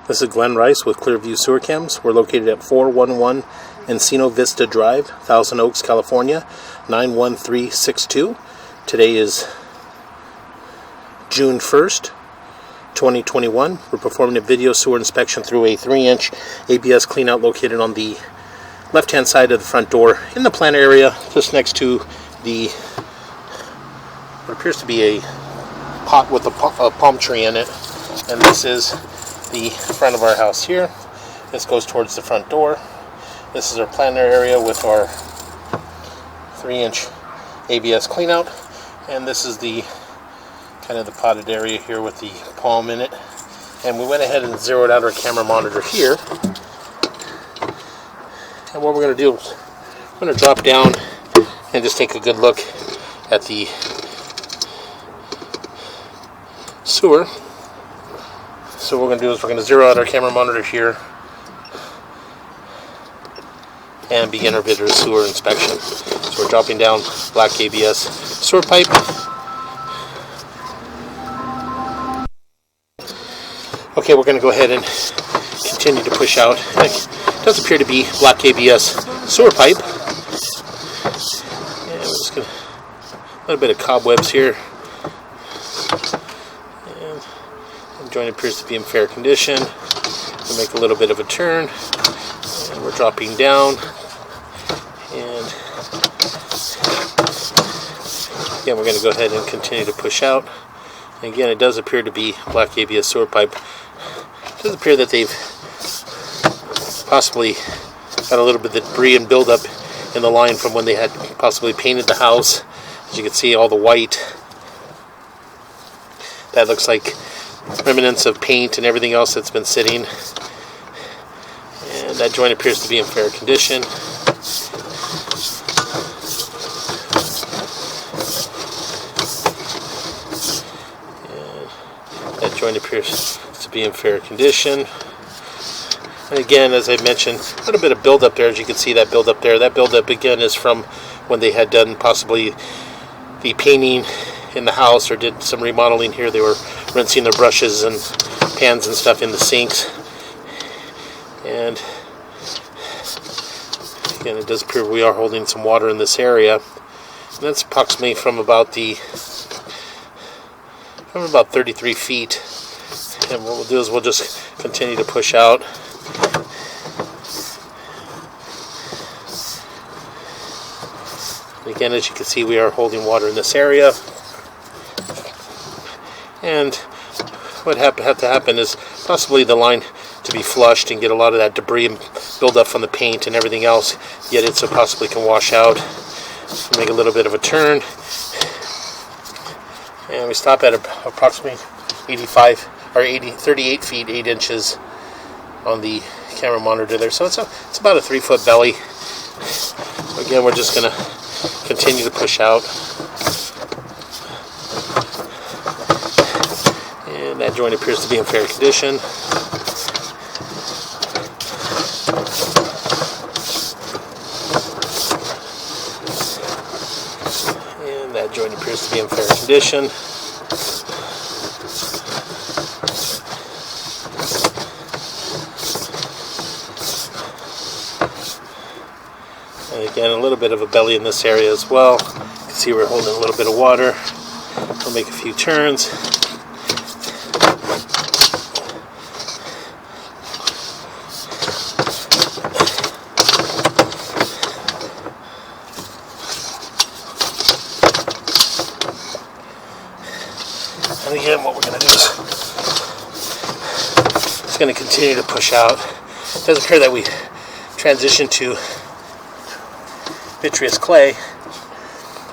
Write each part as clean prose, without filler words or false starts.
This is Glenn Rice with Clearview Sewer Chems. We're located at 411 Encino Vista Drive, Thousand Oaks, California, 91362. Today is June 1st, 2021. We're performing a video sewer inspection through a 3-inch ABS cleanout located on the left-hand side of the front door in the plant area, just next to the what appears to be a pot with a palm tree in it. And this is the front of our house here. This goes towards the front door. This is our planter area with our 3-inch ABS cleanout, and this is the kind of the potted area here with the palm in it. And we went ahead and zeroed out our camera monitor here. And what we're going to do is we're going to drop down and just take a good look at the sewer. So what we're going to do is we're going to zero out our camera monitor here and begin our video sewer inspection. So we're dropping down black ABS sewer pipe. Okay, we're going to go ahead and continue to push out. It does appear to be black ABS sewer pipe. And we're just going to, a little bit of cobwebs here. Joint appears to be in fair condition. We'll make a little bit of a turn, and we're dropping down, and again we're going to go ahead and continue to push out. And again, it does appear to be black ABS sewer pipe. It does appear that they've possibly got a little bit of debris and buildup in the line from when they had possibly painted the house. As you can see, all the white, that looks like remnants of paint and everything else that's been sitting. And that joint appears to be in fair condition. And that joint appears to be in fair condition. And again, as I mentioned, a little bit of buildup there. As you can see, that buildup there. That buildup again is from when they had done possibly the painting in the house or did some remodeling here. They were rinsing their brushes and pans and stuff in the sinks. And again, it does appear we are holding some water in this area. And that's approximately from about 33 feet. And what we'll do is we'll just continue to push out. And again, as you can see, we are holding water in this area. And what have to happen is possibly the line to be flushed and get a lot of that debris and build up from the paint and everything else, yet it so possibly can wash out. Make a little bit of a turn, and we stop at approximately 38 feet 8 inches on the camera monitor there. So it's about a 3-foot belly. So again, we're just going to continue to push out. And that joint appears to be in fair condition. And that joint appears to be in fair condition. And again, a little bit of a belly in this area as well. You can see we're holding a little bit of water. We'll make a few turns. And again, what we're going to do is just going to continue to push out. It does appear that we transitioned to vitreous clay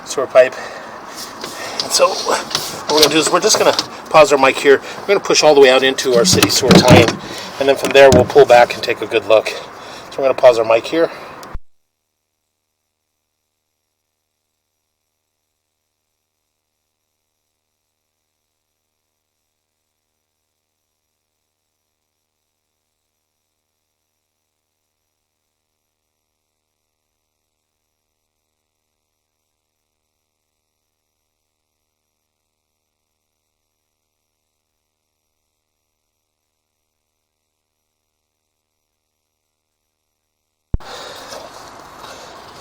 sewer pipe. And so what we're going to do is we're just going to pause our mic here. We're going to push all the way out into our city sewer tie-in, and then from there we'll pull back and take a good look. So we're going to pause our mic here.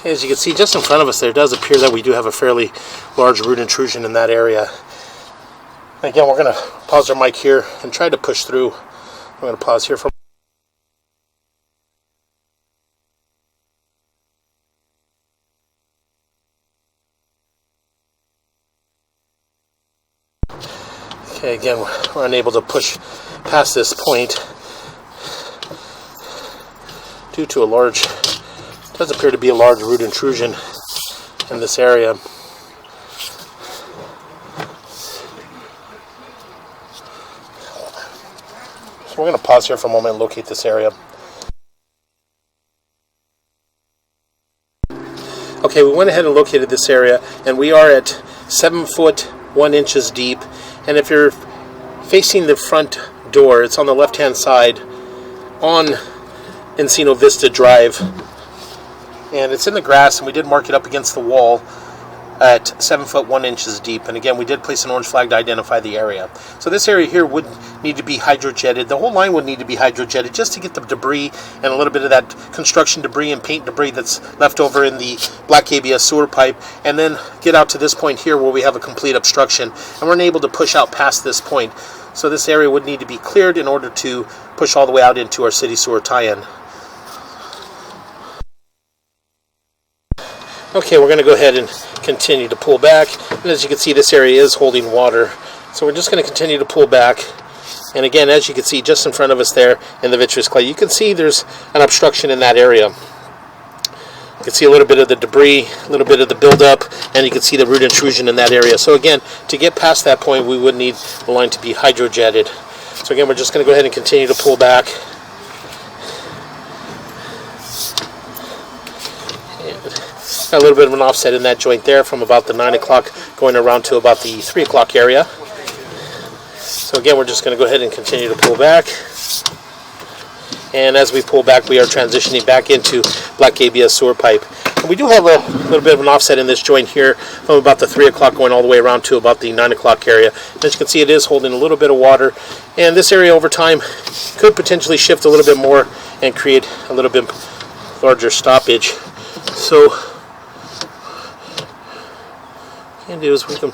As you can see just in front of us there, it does appear that we do have a fairly large root intrusion in that area. Again, we're going to pause our mic here and try to push through. I'm going to pause here for okay, again, we're unable to push past this point due to a large, does appear to be a large root intrusion in this area. So we're going to pause here for a moment and locate this area. Okay, we went ahead and located this area, and we are at 7 foot 1 inches deep. And if you're facing the front door, it's on the left hand side on Encino Vista Drive, and it's in the grass, and we did mark it up against the wall at 7 foot 1 inches deep. And again, we did place an orange flag to identify the area. So this area here would need to be hydrojetted. The whole line would need to be hydrojetted just to get the debris and a little bit of that construction debris and paint debris that's left over in the black ABS sewer pipe, and then get out to this point here where we have a complete obstruction, and we're unable to push out past this point. So this area would need to be cleared in order to push all the way out into our city sewer tie-in. Okay, we're going to go ahead and continue to pull back, and as you can see, this area is holding water, so we're just going to continue to pull back. And again, as you can see just in front of us there in the vitreous clay, you can see there's an obstruction in that area. You can see a little bit of the debris, a little bit of the buildup, and you can see the root intrusion in that area. So again, to get past that point, we would need the line to be hydrojetted. So again, we're just going to go ahead and continue to pull back. A little bit of an offset in that joint there from about the 9 o'clock going around to about the 3 o'clock area. So again, we're just going to go ahead and continue to pull back. And as we pull back, we are transitioning back into black ABS sewer pipe. And we do have a little bit of an offset in this joint here from about the 3 o'clock going all the way around to about the 9 o'clock area. And as you can see, it is holding a little bit of water. And this area over time could potentially shift a little bit more and create a little bit larger stoppage. So what we can do is we can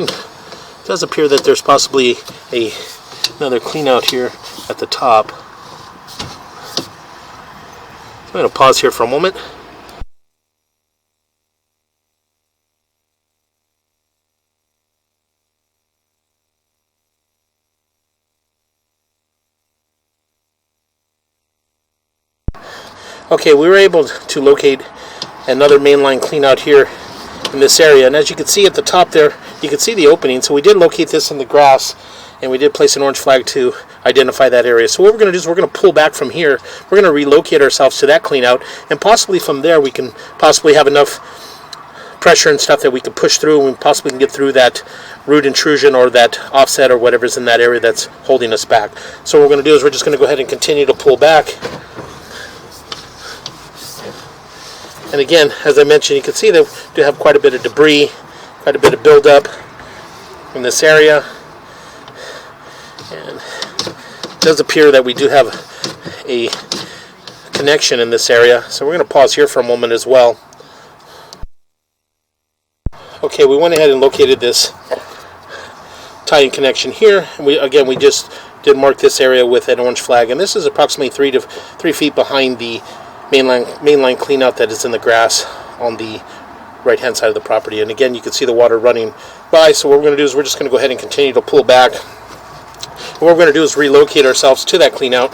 it does appear that there's possibly another clean out here at the top. So I'm going to pause here for a moment. Okay, we were able to locate another mainline clean out here in this area, and as you can see at the top there, you can see the opening. So we did locate this in the grass, and we did place an orange flag to identify that area. So what we're going to do is we're going to pull back from here. We're going to relocate ourselves to that clean out, and possibly from there we can possibly have enough pressure and stuff that we can push through, and we possibly can get through that root intrusion or that offset or whatever's in that area that's holding us back. So what we're going to do is we're just going to go ahead and continue to pull back. And again, as I mentioned, you can see that we do have quite a bit of debris, quite a bit of buildup in this area. And it does appear that we do have a connection in this area. So we're going to pause here for a moment as well. Okay, we went ahead and located this tie-in connection here. And we just did mark this area with an orange flag. And this is approximately 3 feet behind the mainline clean out that is in the grass on the right hand side of the property. And again, you can see the water running by. So what we're going to do is we're just going to go ahead and continue to pull back. And what we're going to do is relocate ourselves to that clean out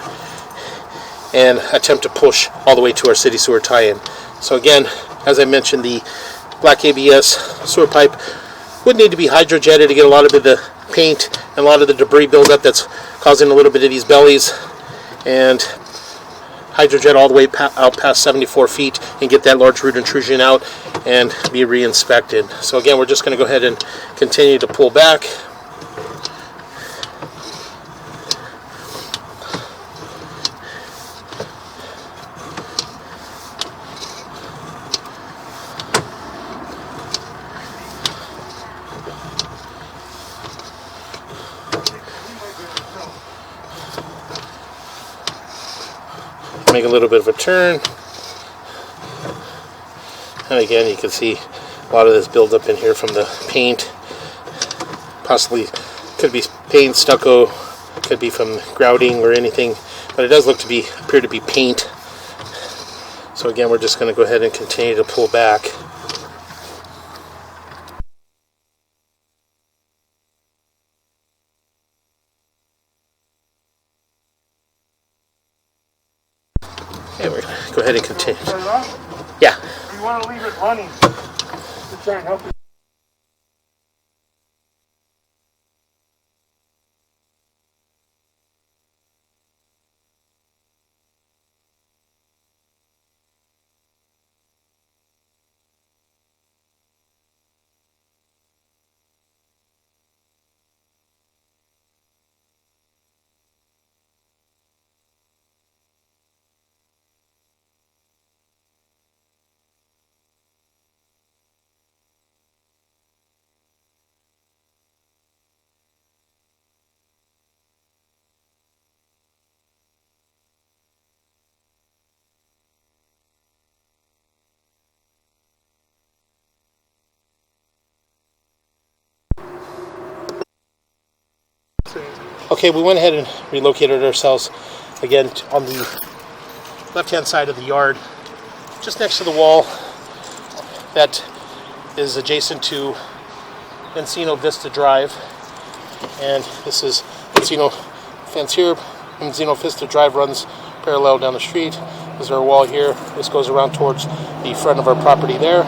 and attempt to push all the way to our city sewer tie-in. So again, as I mentioned, the black ABS sewer pipe would need to be hydrojetted to get a lot of the paint and a lot of the debris buildup that's causing a little bit of these bellies, and hydrojet all the way out past 74 feet and get that large root intrusion out and be re-inspected. So again, we're just going to go ahead and continue to pull back. Make a little bit of a turn. And again, you can see a lot of this buildup in here from the paint. Possibly could be paint, stucco, could be from grouting or anything, but it does look to appear to be paint. So again, we're just going to go ahead and continue to pull back. Okay, we're going to go ahead and continue. Yeah. You want to leave it running to try and help you. Okay, we went ahead and relocated ourselves again on the left-hand side of the yard, just next to the wall that is adjacent to Encino Vista Drive. And this is Encino fence here. Encino Vista Drive runs parallel down the street. There's our wall here. This goes around towards the front of our property there.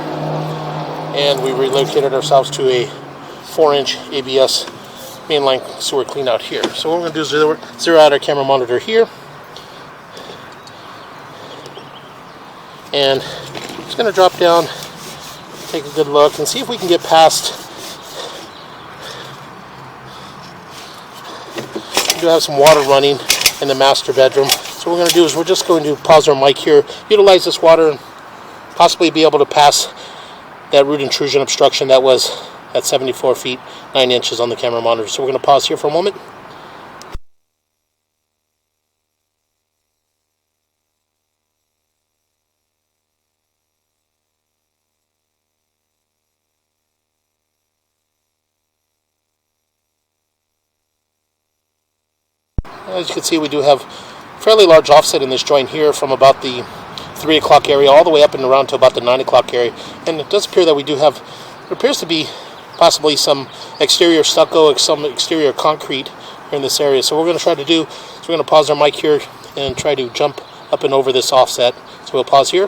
And we relocated ourselves to a 4-inch ABS mainline sewer clean out here. So what we're going to do is zero out our camera monitor here. And just going to drop down, take a good look, and see if we can get past. We do have some water running in the master bedroom. So what we're going to do is we're just going to pause our mic here, utilize this water, and possibly be able to pass that root intrusion obstruction that was at 74 feet 9 inches on the camera monitor. So we're going to pause here for a moment. As you can see, we do have fairly large offset in this joint here from about the 3 o'clock area all the way up and around to about the 9 o'clock area. And it does appear that we do have, it appears to be possibly some exterior stucco, some exterior concrete here in this area. So what we're going to try to do is we're going to pause our mic here and try to jump up and over this offset. So we'll pause here.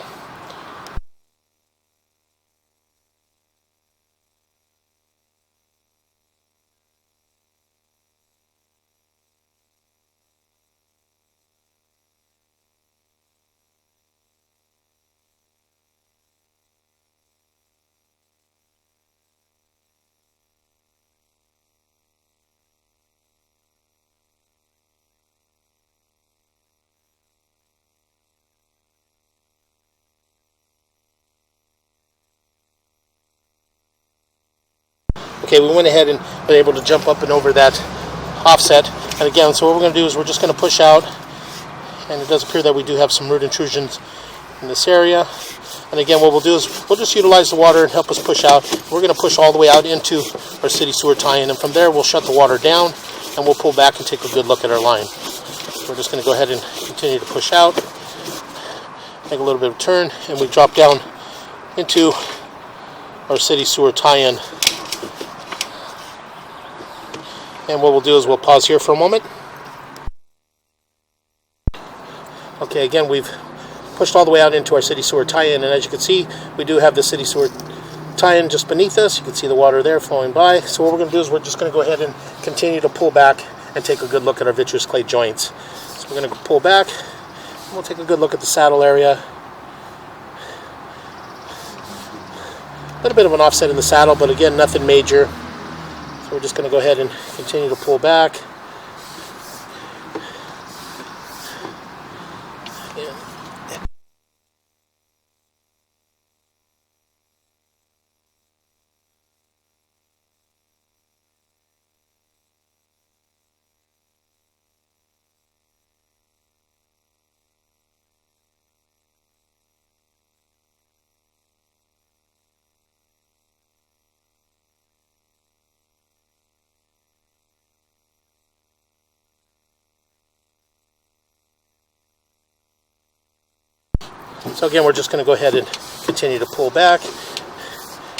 Okay, we went ahead and were able to jump up and over that offset. And again, so what we're going to do is we're just going to push out. And it does appear that we do have some root intrusions in this area. And again, what we'll do is we'll just utilize the water and help us push out. We're going to push all the way out into our city sewer tie-in. And from there, we'll shut the water down. And we'll pull back and take a good look at our line. So we're just going to go ahead and continue to push out. Make a little bit of a turn. And we drop down into our city sewer tie-in. And what we'll do is we'll pause here for a moment. Okay, again, we've pushed all the way out into our city sewer tie-in, and as you can see, we do have the city sewer tie-in just beneath us. You can see the water there flowing by. So what we're going to do is we're just going to go ahead and continue to pull back and take a good look at our vitreous clay joints. So we're going to pull back, and we'll take a good look at the saddle area. A little bit of an offset in the saddle, but again, nothing major. So we're just going to go ahead and continue to pull back. So again, we're just going to go ahead and continue to pull back.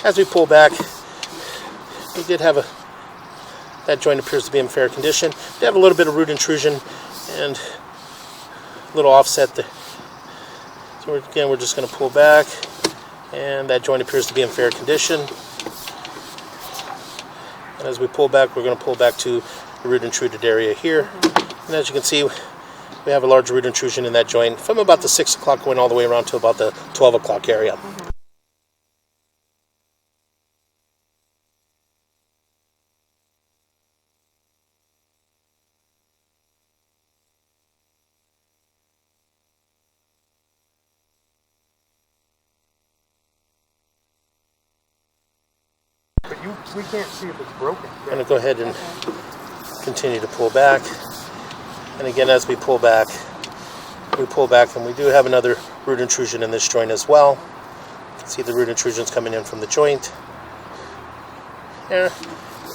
As we pull back, we did have that joint appears to be in fair condition. We have a little bit of root intrusion and a little offset there. So again, we're just going to pull back, and that joint appears to be in fair condition. And as we pull back, we're going to pull back to the root intruded area here. And as you can see, we have a large root intrusion in that joint from about the 6 o'clock going all the way around to about the 12 o'clock area. But we can't see if it's broken. I'm going to go ahead and continue to pull back. And again, as we pull back, and we do have another root intrusion in this joint as well. You can see the root intrusions coming in from the joint. There.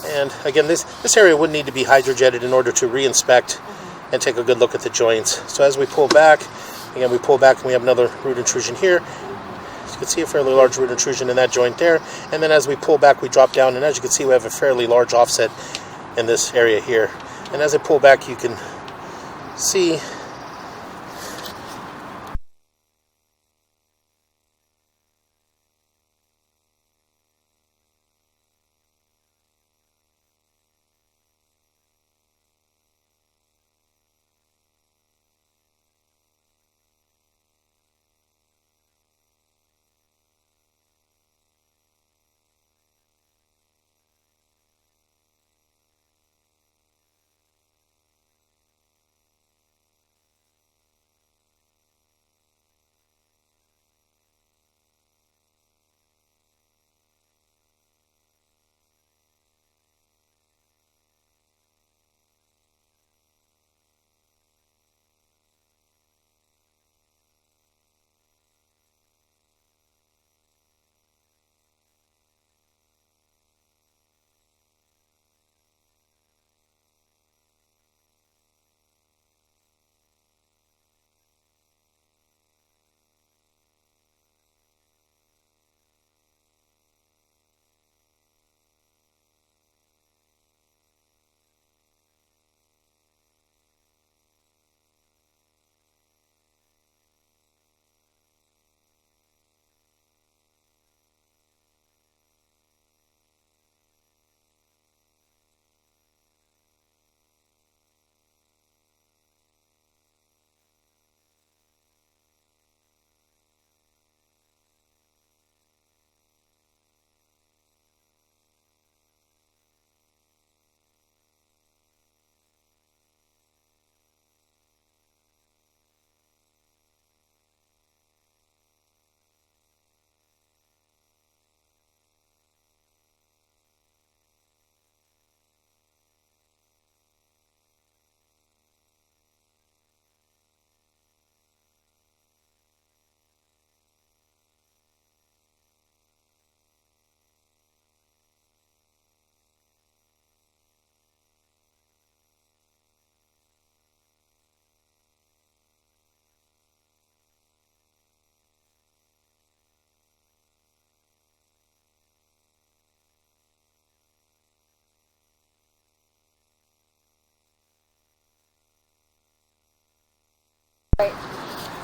And again, this area would need to be hydrojetted in order to re-inspect and take a good look at the joints. So as we pull back, again, we pull back and we have another root intrusion here. You can see a fairly large root intrusion in that joint there. And then as we pull back, we drop down, and as you can see, we have a fairly large offset in this area here. And as I pull back, you can see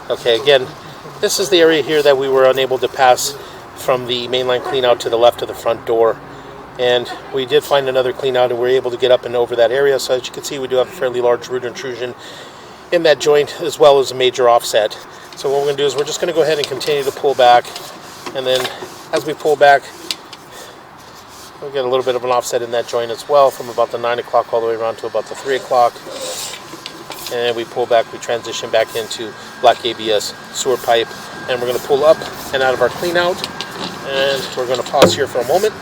okay, again, this is the area here that we were unable to pass from the mainline clean out to the left of the front door. And we did find another clean out, and we were able to get up and over that area. So as you can see, we do have a fairly large root intrusion in that joint, as well as a major offset. So what we're going to do is we're just going to go ahead and continue to pull back. And then as we pull back, we'll get a little bit of an offset in that joint as well, from about the 9 o'clock all the way around to about the 3 o'clock. And we pull back, we transition back into black ABS sewer pipe, and we're going to pull up and out of our clean out, and we're going to pause here for a moment.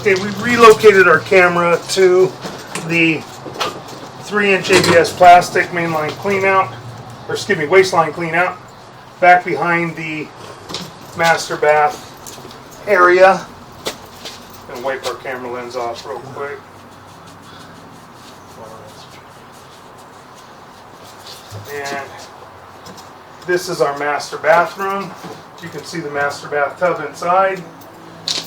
Okay, we relocated our camera to the 3-inch ABS plastic mainline cleanout, or excuse me, waistline cleanout, back behind the master bath area. And wipe our camera lens off real quick. And this is our master bathroom. You can see the master bathtub inside.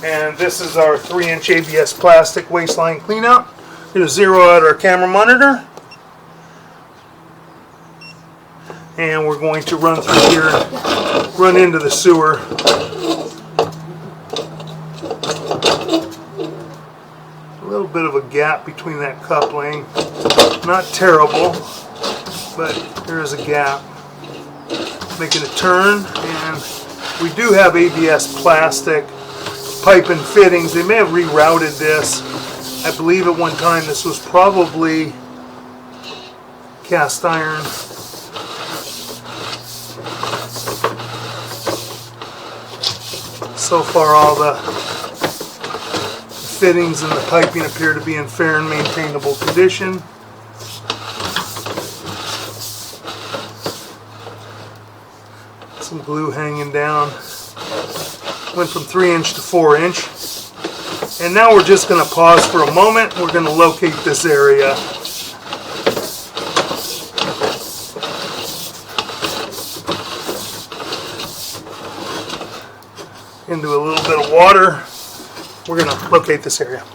And this is our 3-inch ABS plastic waistline cleanout. We're going to zero out our camera monitor. And we're going to run through here and run into the sewer. A little bit of a gap between that coupling. Not terrible, but there is a gap. Making a turn, and we do have ABS plastic pipe and fittings. They may have rerouted this. I believe at one time this was probably cast iron. So far all the fittings and the piping appear to be in fair and maintainable condition. Some glue hanging down. Went from 3-inch to 4-inch. And now we're just going to pause for a moment. We're going to locate this area. Into a little bit of water. We're going to locate this area.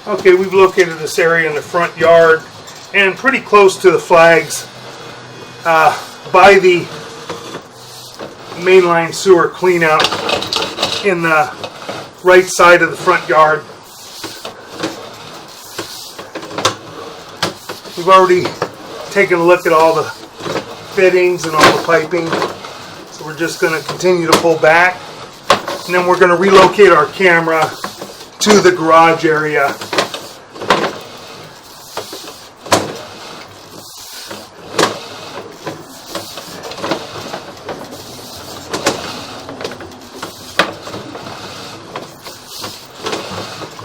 Okay, we've located this area in the front yard and pretty close to the flags by the mainline sewer cleanout in the right side of the front yard. We've already taken a look at all the fittings and all the piping, so we're just going to continue to pull back, and then we're going to relocate our camera to the garage area.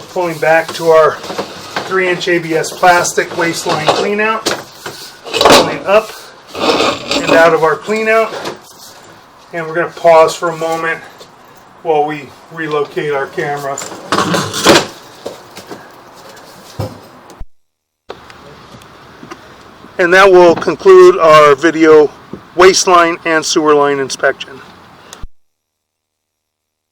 Pulling back to our 3-inch ABS plastic waistline cleanout. Pulling up and out of our cleanout. And we're going to pause for a moment while we relocate our camera. And that will conclude our video waistline and sewer line inspection.